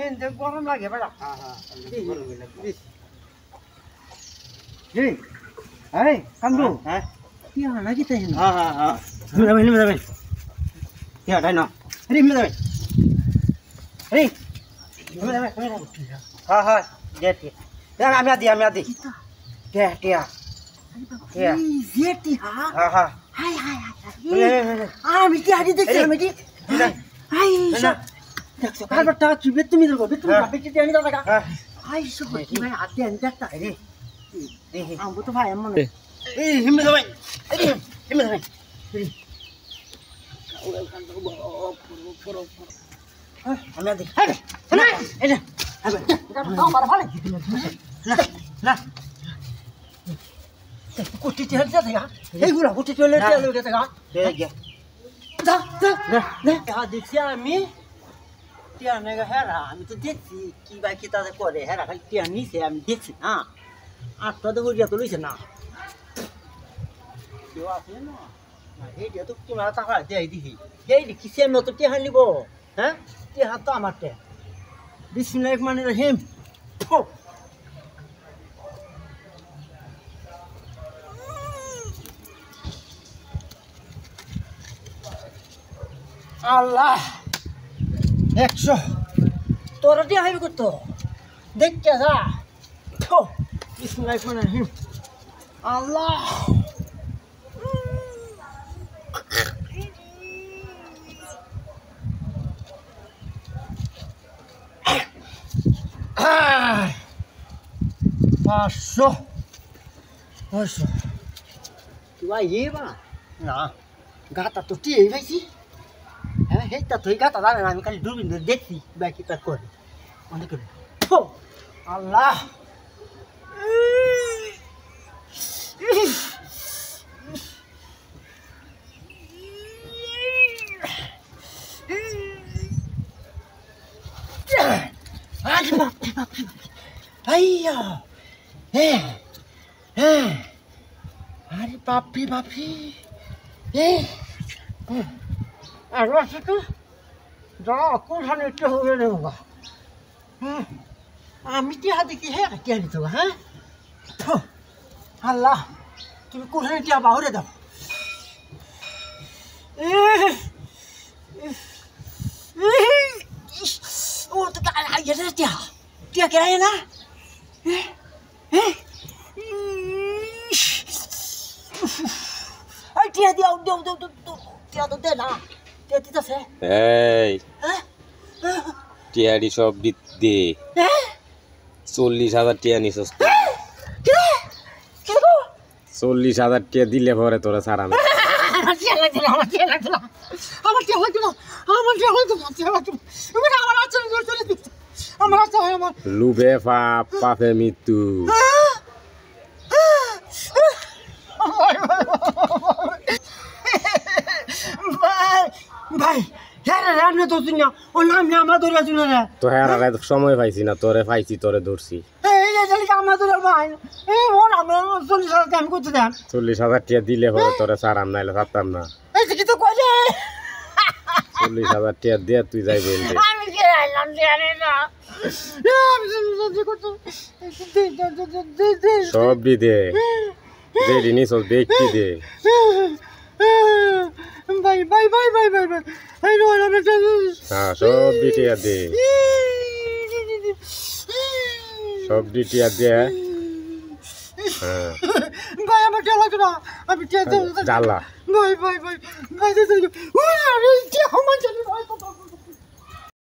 হিন্দে গরম লাগে বেড়া এই কান্দু হ্যাঁ কি নাকি তাই হ্যাঁ নিমে কি আটাই না নিমে যাবে এই নিমে যাবে হ্যাঁ যেটি আমি আদি টিয়া যেটি হ্যাঁ হাই আমি কি আদি দেখছি আমি কি হাই দেখছো কারবার টাকা কি তুমি দেবো তুমি বেশি দিয়ে দাও টাকা হাই সব কি ভাই আদি আনি দেখতা রে আমবো তো ভাই এমন এই হিমে যাবে হিমে যাবে আমি আদি না এই না কুটি চলে যাচ্ছে এইগুলা কুটি চলে যাচ্ছে দেখছি আমি টিয়া নেগা হেরা আমি তো দেখছি কি বা কি তাদের করে হেরা খালি টিয়া নিছে আমি দেখছি না আটটা তো বুঝিয়া তো লইছে না কেউ আছে না এইটা তো তোমার টাকা দিয়ে দিছি এই কিসের মতো টিয়া নিব হ্যাঁ টিয়া তো আমার টিয়া বিসমিল্লাহির রহমানির রহিম আল্লাহ 100 তোরা দিয়ে হাইবে করতো দেখতে যা বিসমিল্লাহির রহমানির রহিম আল্লাহ পাঁচশো তুই ইবা না গাতা তো টিয়ে ভাইছি হ্যাঁ হেটা তুই গাতা জানে না আমি খালি দূরবীন ধরে দেখছি বাকি তার করে অনেক আল্লাহ আরে বাপরে আইয়া হ্যাঁ আরে বাপরে আর আছে তো যা কোনখানে একটু হবে রে বাবা আমি কি হাতে কি হ্যাঁ কে আনি তো হ্যাঁ আল্লাহ তুমি কোনখানে টিয়া বাহুরে দাও ও তো আইয়া টিয়া টিয়া কে আয় না টিয়া দিও টিয়া তো দে না টিয়া দিতেছে এই টিয়ারি সব দিতে 40,000 টিয়া নিছস 40,000 টিয়া দিলে পরে তোরা ছাড়া না লুবে পাপ পাপে মৃত্যু ভাই হ্যাঁ তো শুনি ও নাম আমার ধরে আছি না তো হ্যাঁ সময় পাইছি না তোরে পাইছি তোরে ধরছি আমার ধরে ভাই ও নাম 40,000 আমি করতে দেন 40,000 টিয়া দিলে পরে তোরে ছাড়াম নাইলে ছাড়তাম না কি তো কইলে 40,000 টিয়া দিয়ে তুই যাই বলতে আমি কে আইলাম জানি না সব দে যে নিছস ব্যক্তি দে ভাই এই নো আমি হ্যাঁ সব টিয়া দে সব টিয়া দে হ্যাঁ ভাই আমার টিয়া লাগে না আমি টিয়া জ্বালা ভাই